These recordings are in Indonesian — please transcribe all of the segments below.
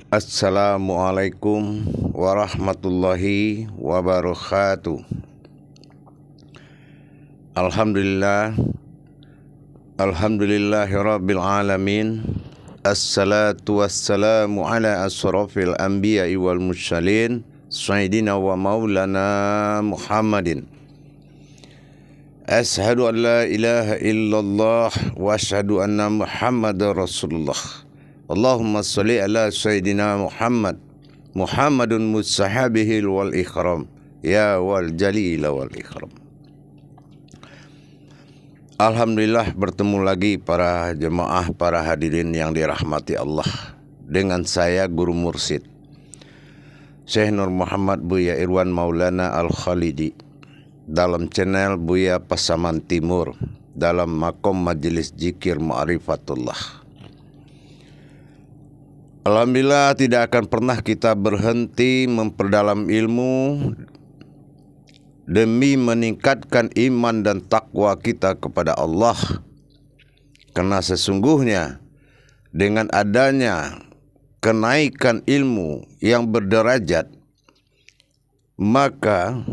Assalamualaikum warahmatullahi wabarakatuh. Alhamdulillah, alhamdulillahirabbil alamin. Assalatu wassalamu ala asrafil anbiya'i wal mursalin, sayyidina wa maulana Muhammadin. Ashhadu an la ilaha illallah wa ashhadu anna Muhammadar Rasulullah. Allahumma salli ala sayyidina Muhammadun musahabihil wal ikram, ya wal jalil wal ikram. Alhamdulillah, bertemu lagi para jemaah, para hadirin yang dirahmati Allah. Dengan saya Guru Mursyid Syekh Nur Muhammad Buya Irwan Maulana Al-Khalidi, dalam channel Buya Pasaman Timur, dalam makom Majelis Zikir Ma'rifatullah. Alhamdulillah, tidak akan pernah kita berhenti memperdalam ilmu demi meningkatkan iman dan takwa kita kepada Allah. Karena sesungguhnya dengan adanya kenaikan ilmu yang berderajat, maka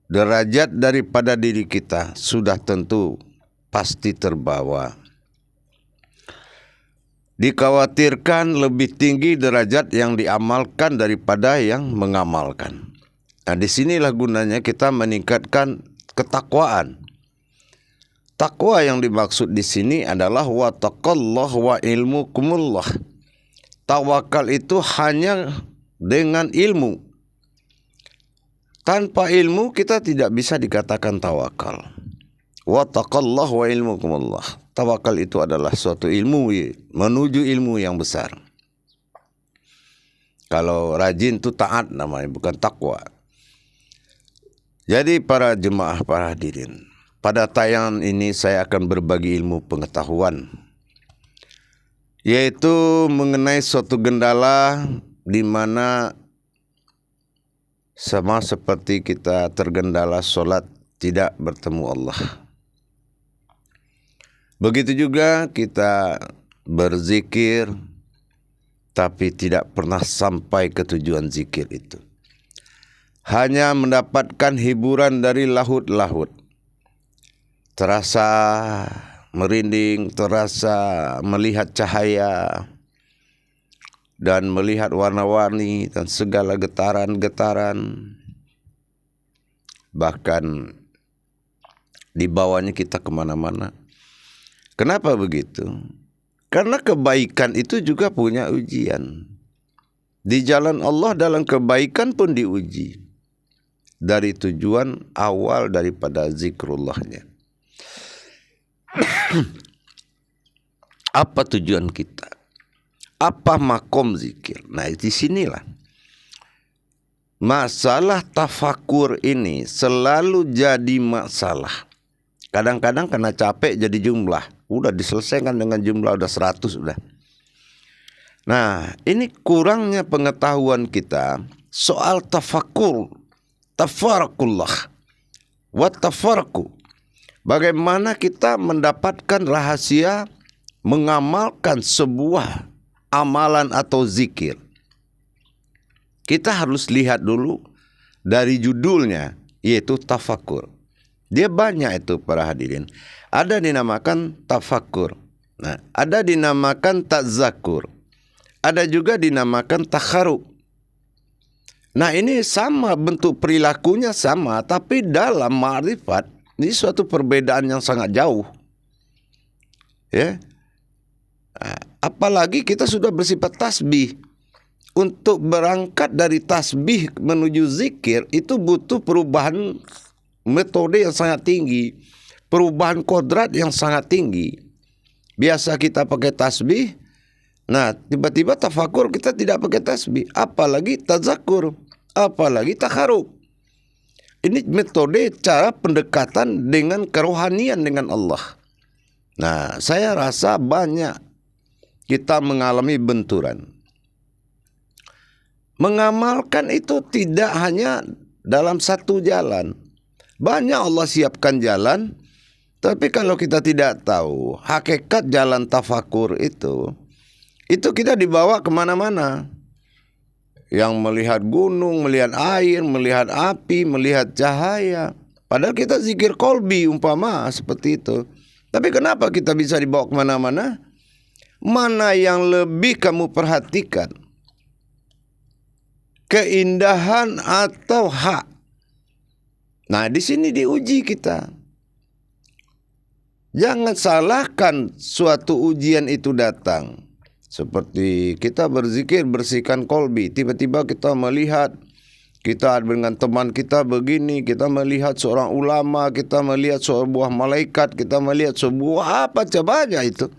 derajat daripada diri kita sudah tentu pasti terbawa. Dikhawatirkan lebih tinggi derajat yang diamalkan daripada yang mengamalkan. Nah, disinilah gunanya kita meningkatkan ketakwaan. Takwa yang dimaksud di sini adalah wattaqallah wa ilmukumullah. Tawakal itu hanya dengan ilmu. Tanpa ilmu kita tidak bisa dikatakan tawakal. Wattaqallah wa ilmukumullah. Tawakal itu adalah suatu ilmu menuju ilmu yang besar. Kalau rajin itu taat namanya, bukan takwa. Jadi para jemaah, para hadirin, pada tayangan ini saya akan berbagi ilmu pengetahuan, yaitu mengenai suatu gendala di mana sama seperti kita tergendala sholat tidak bertemu Allah. Begitu juga kita berzikir tapi tidak pernah sampai ke tujuan zikir itu. Hanya mendapatkan hiburan dari lahut-lahut. Terasa merinding, terasa melihat cahaya dan melihat warna-warni dan segala getaran-getaran. Bahkan dibawanya kita kemana-mana. Kenapa begitu? Karena kebaikan itu juga punya ujian. Di jalan Allah dalam kebaikan pun diuji. Dari tujuan awal daripada zikrullahnya. Apa tujuan kita? Apa makom zikir? Nah, di sinilah masalah tafakur ini selalu jadi masalah. Kadang-kadang karena capek jadi jumlah. Udah diselesaikan dengan jumlah udah 100 udah. Nah, ini kurangnya pengetahuan kita soal tafakur, tafarakullah, wa tafarku. Bagaimana kita mendapatkan rahasia mengamalkan sebuah amalan atau zikir. Kita harus lihat dulu dari judulnya, yaitu tafakur. Dia banyak itu para hadirin. Ada dinamakan tafakur. Nah, ada dinamakan tadzakur. Ada juga dinamakan takharu. Nah, ini sama, bentuk perilakunya sama, tapi dalam ma'rifat ini suatu perbedaan yang sangat jauh. Ya. Apalagi kita sudah bersifat tasbih. Untuk berangkat dari tasbih menuju zikir itu butuh perubahan metode yang sangat tinggi, perubahan kodrat yang sangat tinggi. Biasa kita pakai tasbih, nah tiba-tiba tafakur kita tidak pakai tasbih, apalagi tadzakur, apalagi takharub. Ini metode cara pendekatan dengan kerohanian dengan Allah. Nah, saya rasa banyak kita mengalami benturan. Mengamalkan itu tidak hanya dalam satu jalan. Banyak Allah siapkan jalan, tapi kalau kita tidak tahu hakikat jalan tafakur itu, Itu kita dibawa kemana-mana. Yang melihat gunung, melihat air, melihat api, melihat cahaya. Padahal kita zikir kolbi umpama seperti itu. Tapi kenapa kita bisa dibawa kemana-mana? Mana yang lebih kamu perhatikan? Keindahan atau hak? Nah, di sini diuji kita. Jangan salahkan suatu ujian itu datang. Seperti kita berzikir, bersihkan kolbi. Tiba-tiba kita melihat, kita dengan teman kita begini, kita melihat seorang ulama, kita melihat sebuah malaikat, kita melihat sebuah apa coba aja itu.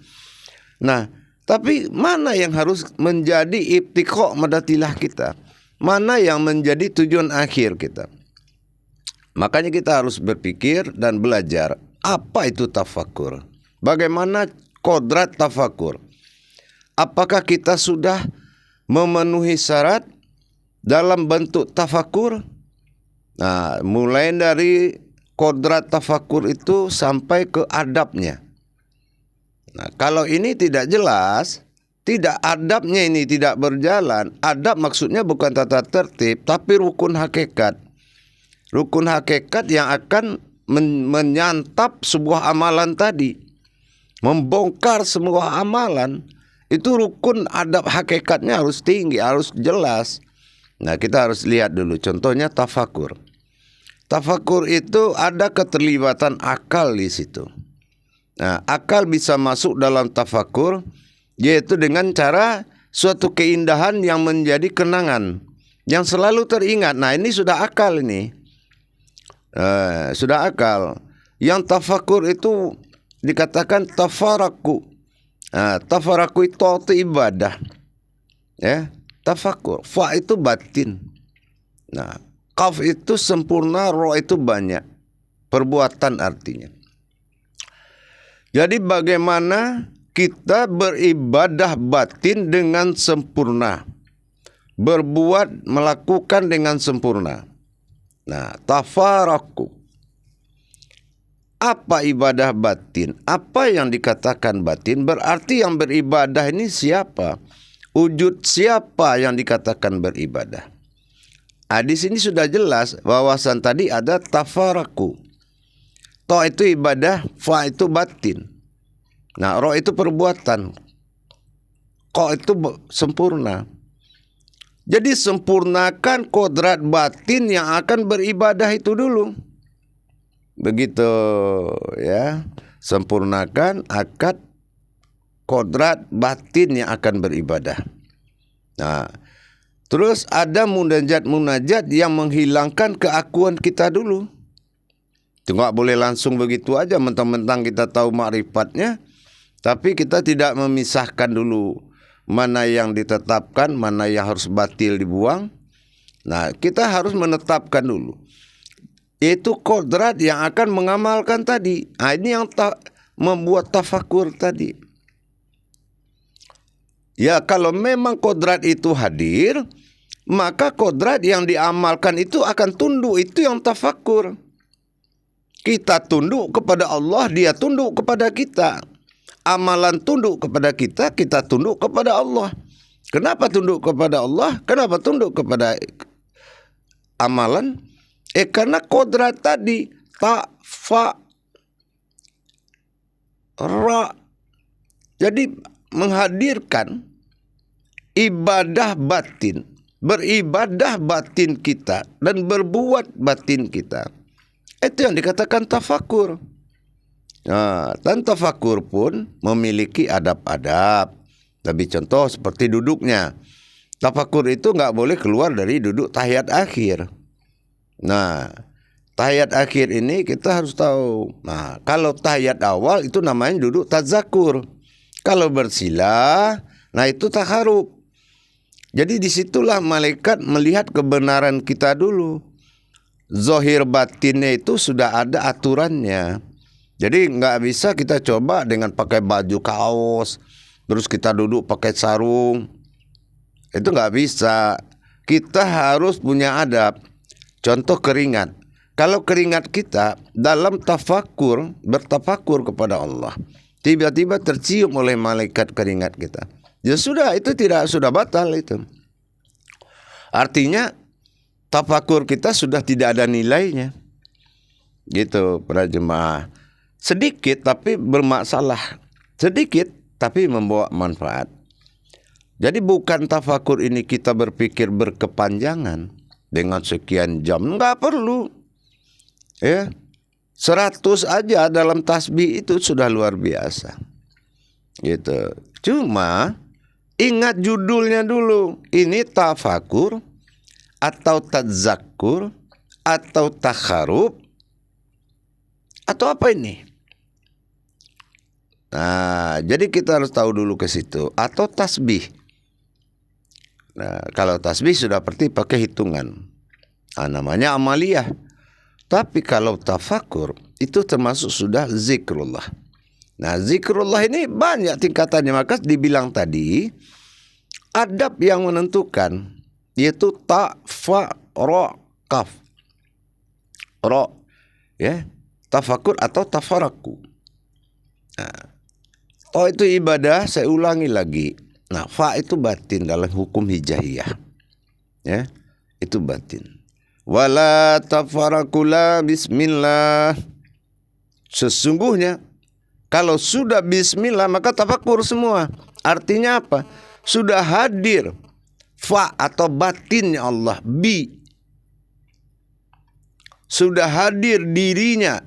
Nah, tapi mana yang harus menjadi ibtiqa madatilah kita? Mana yang menjadi tujuan akhir kita? Makanya kita harus berpikir dan belajar apa itu tafakur. Bagaimana kodrat tafakur? Apakah kita sudah memenuhi syarat dalam bentuk tafakur? Nah, mulai dari kodrat tafakur itu sampai ke adabnya. Nah, kalau ini tidak jelas, tidak adabnya ini tidak berjalan. Adab maksudnya bukan tata tertib, tapi rukun hakikat. Rukun hakikat yang akan menyantap sebuah amalan tadi. Membongkar semua amalan. Itu rukun adab hakikatnya harus tinggi, harus jelas. Nah, kita harus lihat dulu. Contohnya tafakur. Tafakur itu ada keterlibatan akal di situ. Nah, akal bisa masuk dalam tafakur, yaitu dengan cara suatu keindahan yang menjadi kenangan, yang selalu teringat. Nah, ini sudah akal ini. Sudah akal. Yang tafakur itu dikatakan tafaraku. Tafaraku itu ibadah, ya. Tafakur, fa itu batin. Nah, kaf itu sempurna, ro itu banyak. Perbuatan artinya. Jadi bagaimana kita beribadah batin dengan sempurna, berbuat, melakukan dengan sempurna. Nah, tafaraku. Apa ibadah batin? Apa yang dikatakan batin? Berarti yang beribadah ini siapa? Wujud siapa yang dikatakan beribadah? Di sini sudah jelas bahwasan tadi ada tafaraku. To itu ibadah, fa itu batin. Nah, ro itu perbuatan. Ko itu sempurna. Jadi sempurnakan kodrat batin yang akan beribadah itu dulu. Begitu ya, sempurnakan akad kodrat batin yang akan beribadah. Nah, terus ada munajat yang menghilangkan keakuan kita dulu. Itu nggak boleh langsung begitu aja mentang-mentang kita tahu makrifatnya, tapi kita tidak memisahkan dulu mana yang ditetapkan, mana yang harus batil dibuang. Nah, kita harus menetapkan dulu. Yaitu kodrat yang akan mengamalkan tadi. Nah, ini yang membuat tafakur tadi. Ya, kalau memang kodrat itu hadir, maka kodrat yang diamalkan itu akan tunduk. Itu yang tafakur. Kita tunduk kepada Allah, dia tunduk kepada kita. Amalan tunduk kepada kita, kita tunduk kepada Allah. Kenapa tunduk kepada Allah? Kenapa tunduk kepada amalan? Karena kodrat tadi ta, fa, ra. Jadi menghadirkan ibadah batin, beribadah batin kita dan berbuat batin kita. Itu yang dikatakan tafakur. Nah, dan tafakur pun memiliki adab-adab. Tapi contoh seperti duduknya. Tafakur itu nggak boleh keluar dari duduk tahiyat akhir. Nah, tahiyat akhir ini kita harus tahu. Nah, kalau tahiyat awal itu namanya duduk tazakur. Kalau bersila, nah itu taharub. Jadi disitulah malaikat melihat kebenaran kita dulu. Zohir batinnya itu sudah ada aturannya. Jadi nggak bisa kita coba dengan pakai baju kaos, terus kita duduk pakai sarung. Itu nggak bisa. Kita harus punya adab. Contoh keringat. Kalau keringat kita dalam tafakur, bertafakur kepada Allah, tiba-tiba tercium oleh malaikat keringat kita. Ya sudah, itu sudah batal itu. Artinya tafakur kita sudah tidak ada nilainya. Gitu para jemaah. Sedikit tapi bermasalah. Sedikit tapi membawa manfaat. Jadi bukan tafakur ini kita berpikir berkepanjangan dengan sekian jam. Enggak perlu. Ya. 100 aja dalam tasbih itu sudah luar biasa. Gitu. Cuma ingat judulnya dulu. Ini tafakur atau tadzakur atau takharub atau apa ini? Nah, jadi kita harus tahu dulu ke situ. Atau tasbih. Nah, kalau tasbih sudah pakai hitungan. Nah, namanya amaliyah. Tapi kalau tafakur itu termasuk sudah zikrullah. Nah, zikrullah ini banyak tingkatannya. Maka dibilang tadi adab yang menentukan yaitu ta, fa, ro, kaf. Ro, ya, tafakur atau tafaraku. Nah, oh itu ibadah, saya ulangi lagi. Nah, fa itu batin dalam hukum hijaiyah. Ya, itu batin. Wala tafarakula bismillah. Sesungguhnya kalau sudah bismillah maka tafakur semua. Artinya apa? Sudah hadir fa atau batinnya Allah, bi. Sudah hadir dirinya,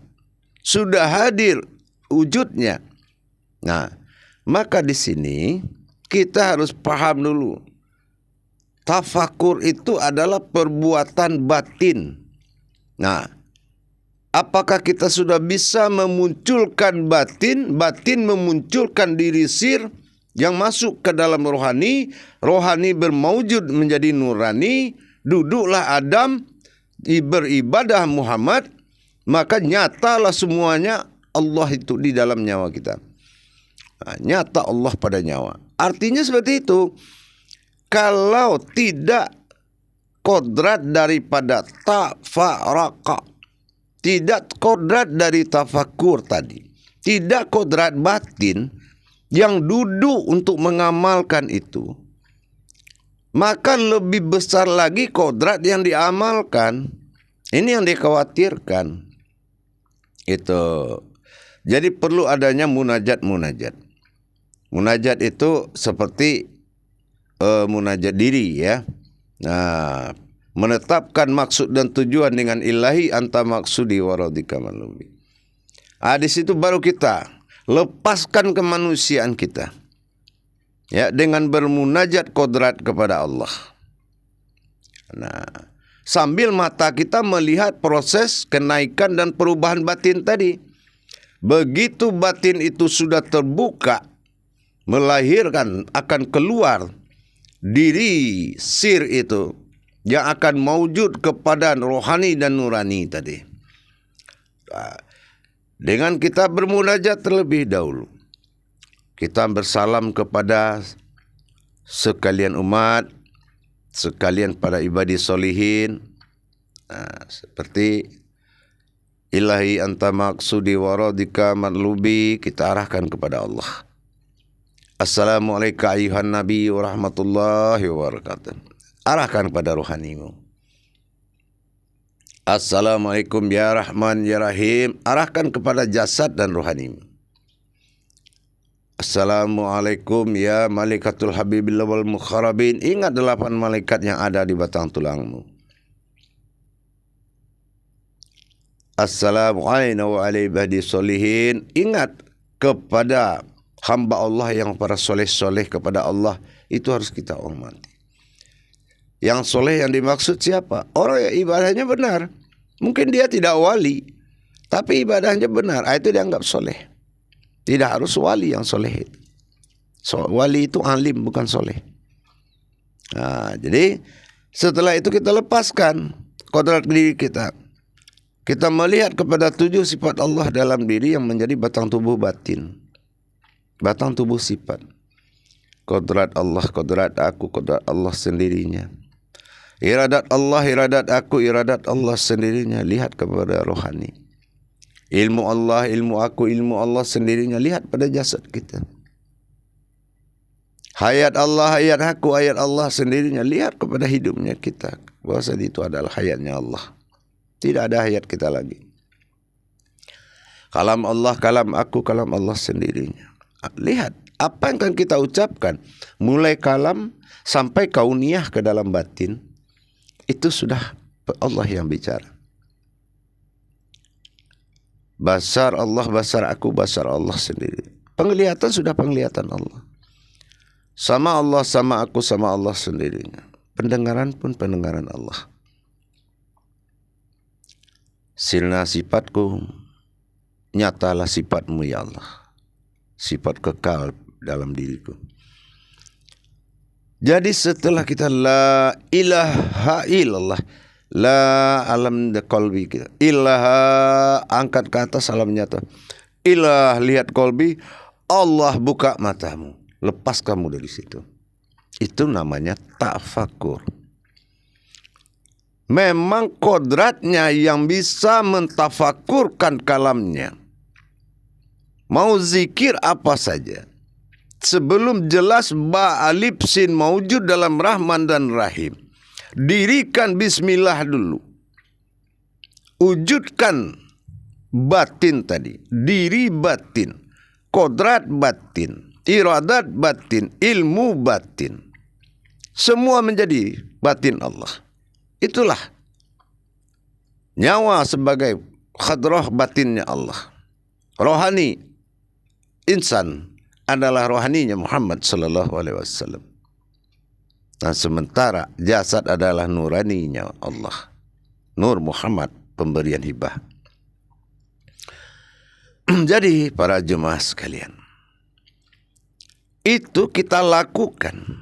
sudah hadir wujudnya. Nah, maka di sini kita harus paham dulu. Tafakur itu adalah perbuatan batin. Nah, apakah kita sudah bisa memunculkan batin? Batin memunculkan diri sir yang masuk ke dalam rohani. Rohani bermaujud menjadi nurani. Duduklah Adam, beribadah Muhammad. Maka nyatalah semuanya Allah itu di dalam nyawa kita. Nah, nyata Allah pada nyawa. Artinya seperti itu. Kalau tidak kodrat daripada tafaraka, tidak kodrat dari tafakur tadi, tidak kodrat batin yang duduk untuk mengamalkan itu, maka lebih besar lagi kodrat yang diamalkan. Ini yang dikhawatirkan. Itu. Jadi perlu adanya munajat-munajat. Munajat itu seperti munajat diri, ya. Nah, menetapkan maksud dan tujuan dengan ilahi anta maksudi waradika malubi. Di situ baru kita lepaskan kemanusiaan kita, ya, dengan bermunajat kodrat kepada Allah. Nah, sambil mata kita melihat proses kenaikan dan perubahan batin tadi. Begitu batin itu sudah terbuka, melahirkan, akan keluar diri sir itu yang akan mewujud kepada rohani dan nurani tadi. Dengan kita bermunajat terlebih dahulu, kita bersalam kepada sekalian umat, sekalian para ibadi solihin. Seperti ilahi anta maksudi waradika matlubi, kita arahkan kepada Allah. Assalamualaikum ayuhan nabi wa rahmatullahi wa barakatuh. Arahkan pada rohanimu. Assalamualaikum ya Rahman ya Rahim. Arahkan kepada jasad dan rohanimu. Assalamualaikum ya Malikatul Habibillah wal Mukharabin. Ingat 8 malaikat yang ada di batang tulangmu. Assalamualaikum wa alaihi solihin. Ingat kepada hamba Allah yang para soleh-soleh kepada Allah. Itu harus kita hormati. Yang soleh yang dimaksud siapa? Orang yang ibadahnya benar. Mungkin dia tidak wali, tapi ibadahnya benar. Itu dianggap soleh. Tidak harus wali yang soleh. Wali itu alim, bukan soleh. Jadi setelah itu kita lepaskan kodrat diri kita. Kita melihat kepada 7 sifat Allah dalam diri yang menjadi batang tubuh batin. Batang tubuh sifat. Kodrat Allah, kodrat aku, kodrat Allah sendirinya. Iradat Allah, iradat aku, iradat Allah sendirinya. Lihat kepada rohani. Ilmu Allah, ilmu aku, ilmu Allah sendirinya. Lihat pada jasad kita. Hayat Allah, hayat aku, hayat Allah sendirinya. Lihat kepada hidupnya kita, bahwa itu adalah hayatnya Allah. Tidak ada hayat kita lagi. Kalam Allah, kalam aku, kalam Allah sendirinya. Lihat apa yang akan kita ucapkan, mulai kalam sampai kauniyah ke dalam batin, itu sudah Allah yang bicara. Basar Allah, basar aku, basar Allah sendiri. Penglihatan sudah penglihatan Allah. Sama Allah, sama aku, sama Allah sendirinya. Pendengaran pun pendengaran Allah. Silna sifatku, nyatalah sifatmu ya Allah. Sifat kekal dalam diriku. Jadi setelah kita la ilaha illallah, la alam de kolbi kita, ilaha angkat ke atas alam nyata, ilah lihat kolbi, Allah buka matamu, lepas kamu dari situ. Itu namanya tafakur. Memang kodratnya yang bisa mentafakurkan kalamnya. Mau zikir apa saja, sebelum jelas ba alif sin maujud dalam Rahman dan Rahim, dirikan bismillah dulu. Wujudkan batin tadi, diri batin, kodrat batin, iradat batin, ilmu batin. Semua menjadi batin Allah. Itulah nyawa sebagai khadrah batinnya Allah. Rohani insan adalah rohaninya Muhammad sallallahu alaihi wasallam. Nah, sementara jasad adalah nuraninya Allah. Nur Muhammad, pemberian hibah. Jadi para jemaah sekalian, itu kita lakukan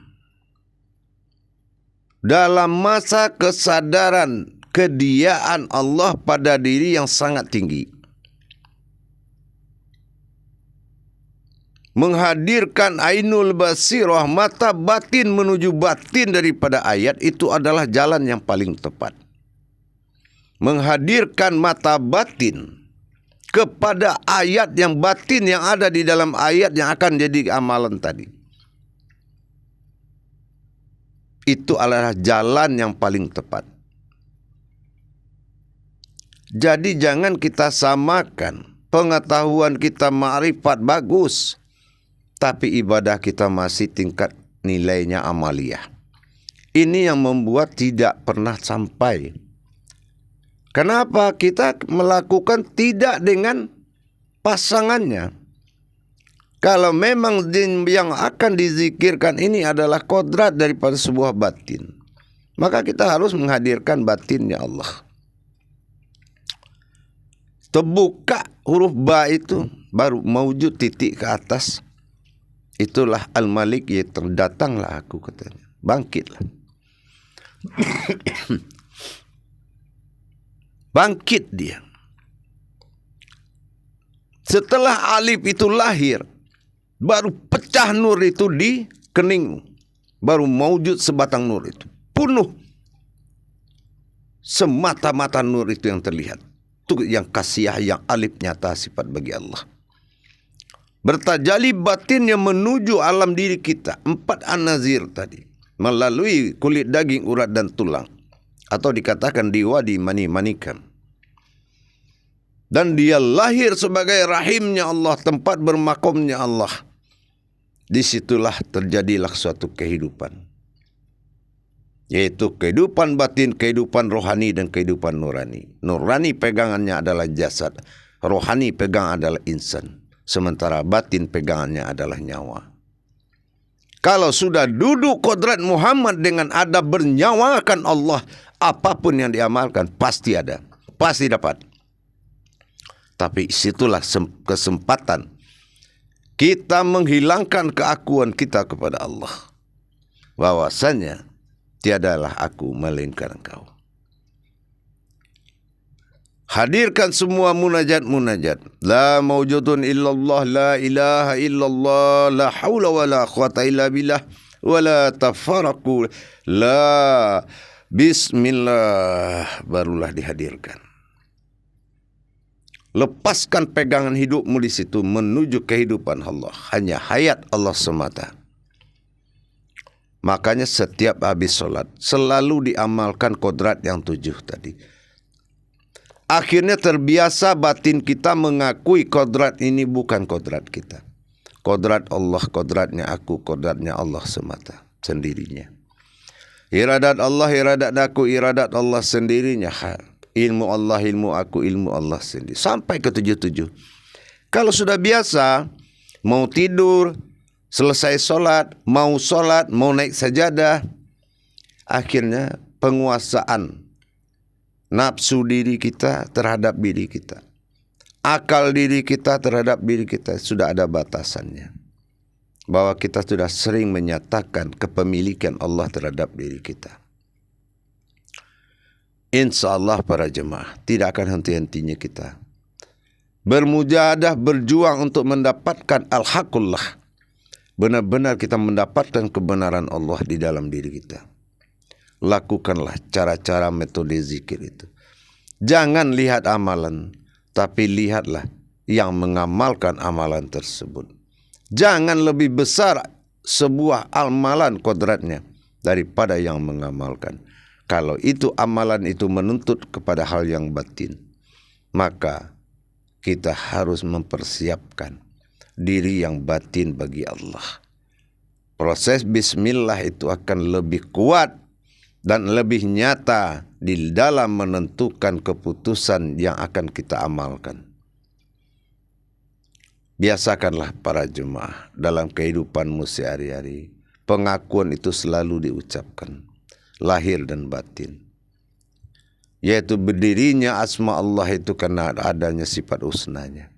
dalam masa kesadaran kediaan Allah pada diri yang sangat tinggi. Menghadirkan ainul basirah, mata batin menuju batin daripada ayat, itu adalah jalan yang paling tepat. Menghadirkan mata batin kepada ayat yang batin yang ada di dalam ayat yang akan jadi amalan tadi. Itu adalah jalan yang paling tepat. Jadi jangan kita samakan pengetahuan kita ma'rifat bagus, tapi ibadah kita masih tingkat nilainya amaliyah. Ini yang membuat tidak pernah sampai. Kenapa? Kita melakukan tidak dengan pasangannya. Kalau memang yang akan dizikirkan ini adalah kodrat daripada sebuah batin, maka kita harus menghadirkan batinnya Allah. Terbuka huruf ba itu, baru mewujud titik ke atas. Itulah Al-Malik, ya terdatanglah aku katanya. Bangkitlah. Bangkit dia. Setelah alif itu lahir, baru pecah nur itu di keningmu. Baru mewujud sebatang nur itu. Penuh. Semata-mata nur itu yang terlihat. Itu yang kasiyah, yang alif nyata sifat bagi Allah. Bertajali batin yang menuju alam diri kita. 4 an-nazir tadi. Melalui kulit daging, urat dan tulang. Atau dikatakan di wadi mani-manikan. Dan dia lahir sebagai rahimnya Allah, tempat bermakomnya Allah. Disitulah terjadilah suatu kehidupan, yaitu kehidupan batin, kehidupan rohani, dan kehidupan nurani. Nurani pegangannya adalah jasad, rohani pegang adalah insan, sementara batin pegangannya adalah nyawa. Kalau sudah duduk kodrat Muhammad dengan adab bernyawakan Allah, apapun yang diamalkan pasti ada, pasti dapat. Tapi situlah kesempatan kita menghilangkan keakuan kita kepada Allah, bahwasanya tiadalah aku melainkan Engkau. Hadirkan semua munajat-munajat. La mawjudun illallah, la ilaha illallah, la hawla wa la quwata illa billah, wa la tafarraqu, la bismillah, barulah dihadirkan. Lepaskan pegangan hidupmu di situ menuju kehidupan Allah. Hanya hayat Allah semata. Makanya setiap habis sholat selalu diamalkan kodrat yang 7 tadi. Akhirnya terbiasa batin kita mengakui kodrat ini bukan kodrat kita. Kodrat Allah, kodratnya aku, kodratnya Allah semata, sendirinya. Iradat Allah, iradat aku, iradat Allah sendirinya. Ilmu Allah, ilmu aku, ilmu Allah sendiri. Sampai ke 7. Kalau sudah biasa, mau tidur, selesai sholat, mau naik sajadah, akhirnya penguasaan nafsu diri kita terhadap diri kita, akal diri kita terhadap diri kita sudah ada batasannya. Bahwa kita sudah sering menyatakan kepemilikan Allah terhadap diri kita. Insya Allah para jemaah, tidak akan henti-hentinya kita bermujahadah, berjuang untuk mendapatkan al-haqqullah. Benar-benar kita mendapatkan kebenaran Allah di dalam diri kita. Lakukanlah cara-cara metode zikir itu. Jangan lihat amalan, tapi lihatlah yang mengamalkan amalan tersebut. Jangan lebih besar sebuah amalan kodratnya daripada yang mengamalkan. Kalau itu amalan itu menuntut kepada hal yang batin, maka kita harus mempersiapkan diri yang batin bagi Allah. Proses bismillah itu akan lebih kuat dan lebih nyata di dalam menentukan keputusan yang akan kita amalkan. Biasakanlah para jemaah dalam kehidupanmu sehari-hari, pengakuan itu selalu diucapkan, lahir dan batin. Yaitu berdirinya asma Allah itu karena adanya sifat husnanya.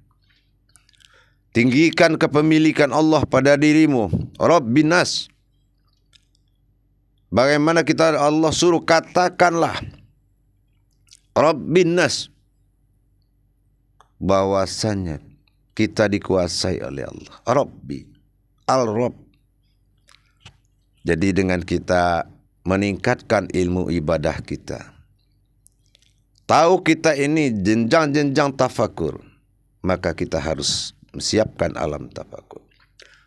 Tinggikan kepemilikan Allah pada dirimu, Rabbin Nas. Bagaimana kita Allah suruh katakanlah Rabbin Nas, bahwasanya kita dikuasai oleh Allah. Rabbi, Al-Rabb. Jadi dengan kita meningkatkan ilmu ibadah kita, tahu kita ini jenjang-jenjang tafakur, maka kita harus siapkan alam tafakur.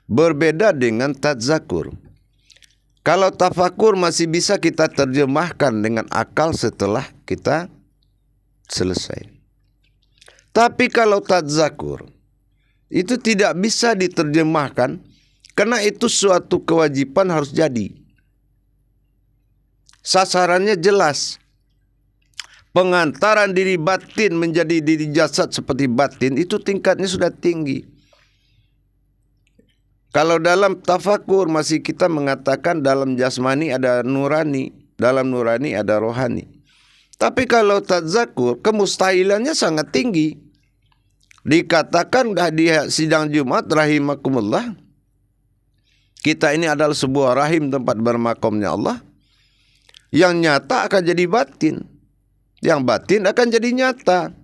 Berbeda dengan tadzakur. Kalau tafakur masih bisa kita terjemahkan dengan akal setelah kita selesai. Tapi kalau tadzakur itu tidak bisa diterjemahkan karena itu suatu kewajiban harus jadi. Sasarannya jelas. Pengantaran diri batin menjadi diri jasad seperti batin itu tingkatnya sudah tinggi. Kalau dalam tafakur masih kita mengatakan dalam jasmani ada nurani, dalam nurani ada rohani. Tapi kalau tadzakur kemustahilannya sangat tinggi. Dikatakan di sidang Jumat rahimakumullah, kita ini adalah sebuah rahim tempat bermakamnya Allah. Yang nyata akan jadi batin, yang batin akan jadi nyata.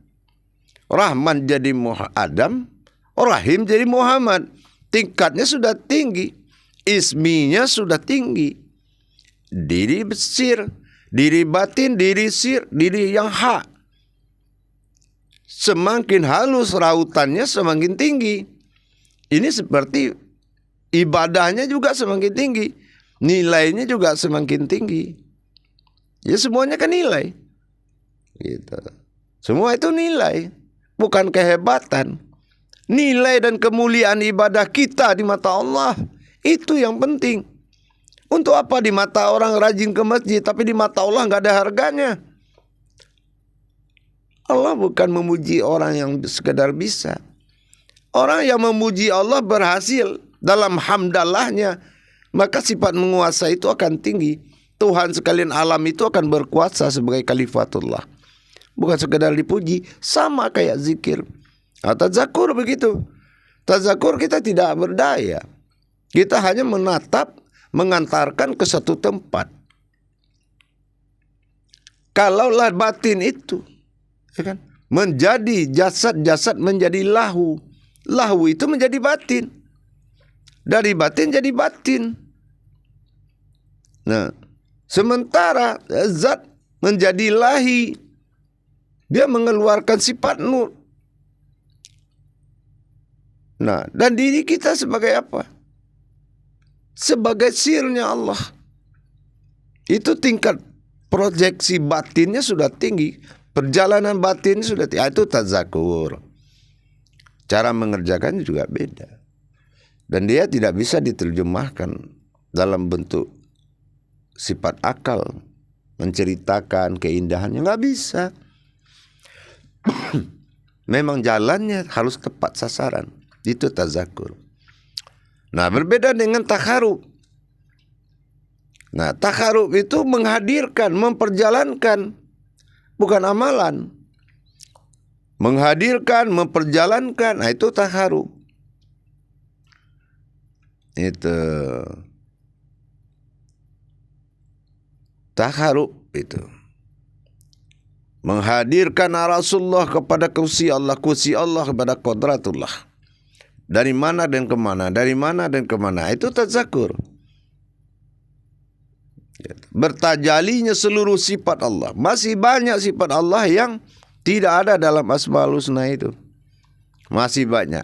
Rahman jadi Adam, Rahim jadi Muhammad. Tingkatnya sudah tinggi, isminya sudah tinggi. Diri sir, diri batin, diri sir, diri yang hak. Semakin halus rautannya semakin tinggi. Ini seperti ibadahnya juga semakin tinggi, nilainya juga semakin tinggi. Ya semuanya kan nilai. Gitu. Semua itu nilai, bukan kehebatan. Nilai dan kemuliaan ibadah kita di mata Allah, itu yang penting. Untuk apa di mata orang rajin ke masjid, tapi di mata Allah nggak ada harganya. Allah bukan memuji orang yang sekedar bisa. Orang yang memuji Allah berhasil dalam hamdallahnya, maka sifat menguasai itu akan tinggi. Tuhan sekalian alam itu akan berkuasa sebagai khalifatullah. Bukan sekedar dipuji, sama kayak zikir. Tadzakur begitu. Tadzakur kita tidak berdaya. Kita hanya menatap, mengantarkan ke satu tempat. Kalaulah batin itu, ya kan, menjadi jasad-jasad menjadi lahu. Lahu itu menjadi batin. Dari batin jadi batin. Nah, sementara zat menjadi lahi. Dia mengeluarkan sifat nur. Nah, dan diri kita sebagai apa? Sebagai sirnya Allah. Itu tingkat proyeksi batinnya sudah tinggi, perjalanan batin sudah tinggi. Itu tazakur. Cara mengerjakannya juga beda. Dan dia tidak bisa diterjemahkan dalam bentuk sifat akal, menceritakan keindahannya, nggak bisa. Memang jalannya harus tepat sasaran. Itu tazakur. Nah, berbeda dengan takharub. Nah, takharub itu menghadirkan, memperjalankan, bukan amalan. Menghadirkan, memperjalankan, nah itu takharub. Itu takharub itu. Menghadirkan Rasulullah kepada kursi Allah kepada qudratullah. Dari mana dan kemana, dari mana dan kemana, itu tazakur. Bertajalinya seluruh sifat Allah. Masih banyak sifat Allah yang tidak ada dalam Asmaul Husna itu. Masih banyak.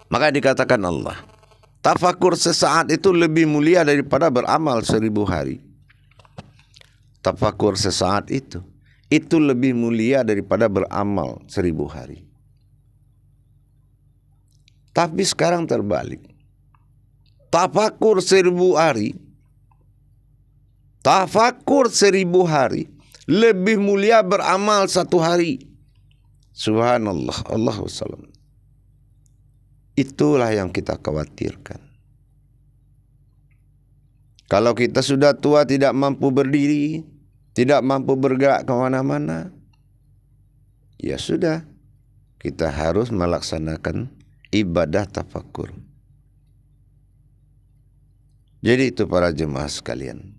Maka dikatakan Allah, tafakur sesaat itu lebih mulia daripada beramal 1000 hari. Tafakur sesaat itu lebih mulia daripada beramal 1000 hari. Tapi sekarang terbalik. Tafakur 1000 hari, tafakur 1000 hari lebih mulia beramal 1 hari. Subhanallah, Allahu salam. Itulah yang kita khawatirkan. Kalau kita sudah tua, tidak mampu berdiri, tidak mampu bergerak kemana-mana, ya sudah, kita harus melaksanakan ibadah tafakur. Jadi itu para jemaah sekalian,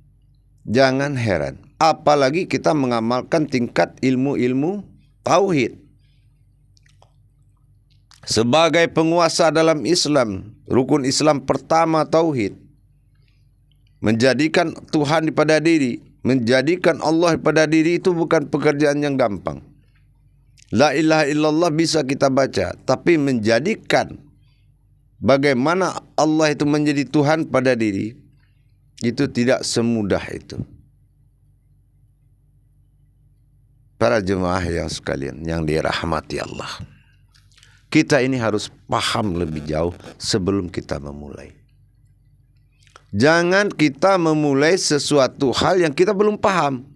jangan heran, apalagi kita mengamalkan tingkat ilmu-ilmu tauhid. Sebagai penguasa dalam Islam, rukun Islam pertama tauhid. Menjadikan Tuhan pada diri, menjadikan Allah pada diri itu bukan pekerjaan yang gampang. La ilaha illallah bisa kita baca, tapi menjadikan bagaimana Allah itu menjadi Tuhan pada diri, itu tidak semudah itu. Para jemaah yang sekalian yang dirahmati Allah, kita ini harus paham lebih jauh sebelum kita memulai. Jangan kita memulai sesuatu hal yang kita belum paham.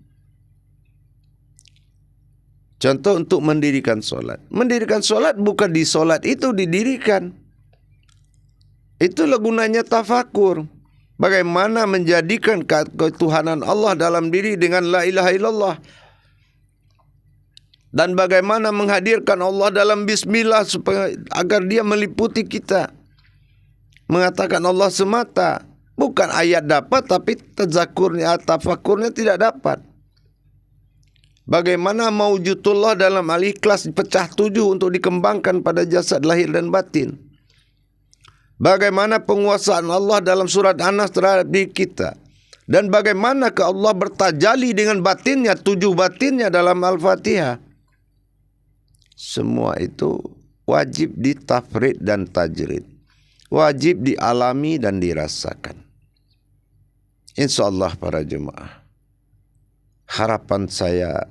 Contoh untuk mendirikan solat. Mendirikan solat bukan di solat itu didirikan. Itulah gunanya tafakur. Bagaimana menjadikan ketuhanan Allah dalam diri dengan la ilaha illallah. Dan bagaimana menghadirkan Allah dalam bismillah supaya agar dia meliputi kita. Mengatakan Allah semata. Bukan ayat dapat tapi tazakurnya, tafakurnya tidak dapat. Bagaimana maujudullah dalam al-ikhlas pecah 7 untuk dikembangkan pada jasad lahir dan batin. Bagaimana penguasaan Allah dalam surat An-Nas terhadap diri kita. Dan bagaimana ke Allah bertajali dengan batinnya, 7 batinnya dalam Al-Fatihah. Semua itu wajib ditafrid dan tajrid. Wajib dialami dan dirasakan. InsyaAllah para jemaah, harapan saya,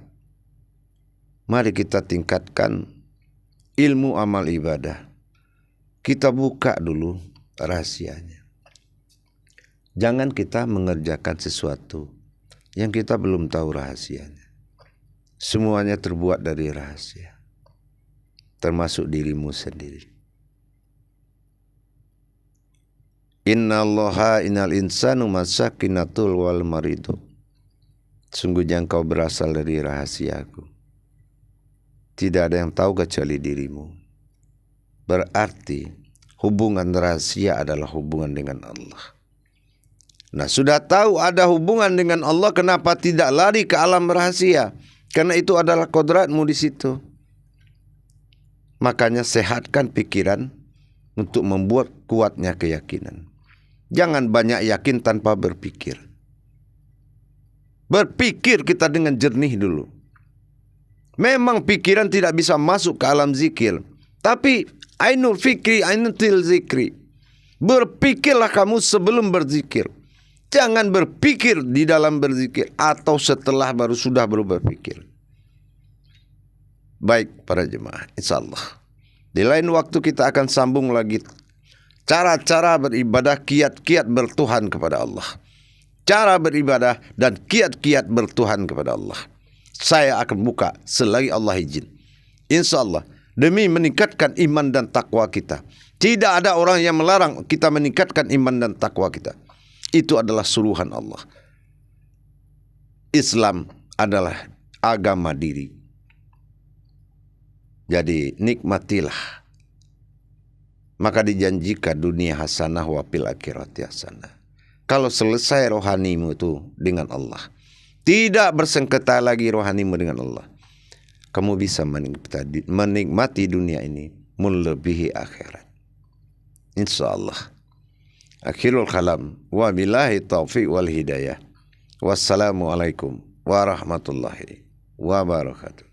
mari kita tingkatkan ilmu amal ibadah. Kita buka dulu rahasianya. Jangan kita mengerjakan sesuatu yang kita belum tahu rahasianya. Semuanya terbuat dari rahasia, termasuk dirimu sendiri. Innallaha innal insanu masakinatul wal maridu. Sungguhnya engkau berasal dari rahasiaku. Tidak ada yang tahu kecuali dirimu. Berarti hubungan rahasia adalah hubungan dengan Allah. Nah, sudah tahu ada hubungan dengan Allah, kenapa tidak lari ke alam rahasia? Karena itu adalah kodratmu di situ. Makanya sehatkan pikiran untuk membuat kuatnya keyakinan. Jangan banyak yakin tanpa berpikir. Berpikir kita dengan jernih dulu. Memang pikiran tidak bisa masuk ke alam zikir. Tapi ainul fikri, ainul zikri. Berpikirlah kamu sebelum berzikir. Jangan berpikir di dalam berzikir atau setelah sudah baru berpikir. Baik para jemaah, insyaallah di lain waktu kita akan sambung lagi cara-cara beribadah, kiat-kiat bertuhan kepada Allah. Cara beribadah dan kiat-kiat bertuhan kepada Allah. Saya akan buka selagi Allah izin. Insyaallah demi meningkatkan iman dan takwa kita. Tidak ada orang yang melarang kita meningkatkan iman dan takwa kita. Itu adalah suruhan Allah. Islam adalah agama diri. Jadi nikmatilah. Maka dijanjikan dunia hasanah wa fil akhirati hasanah. Kalau selesai rohanimu itu dengan Allah, tidak bersengketa lagi rohanimu dengan Allah, kamu bisa menikmati dunia ini melebihi akhirat. Insyaallah. Akhirul kalam. Wabillahi taufiq wal hidayah. Wassalamualaikum warahmatullahi wabarakatuh.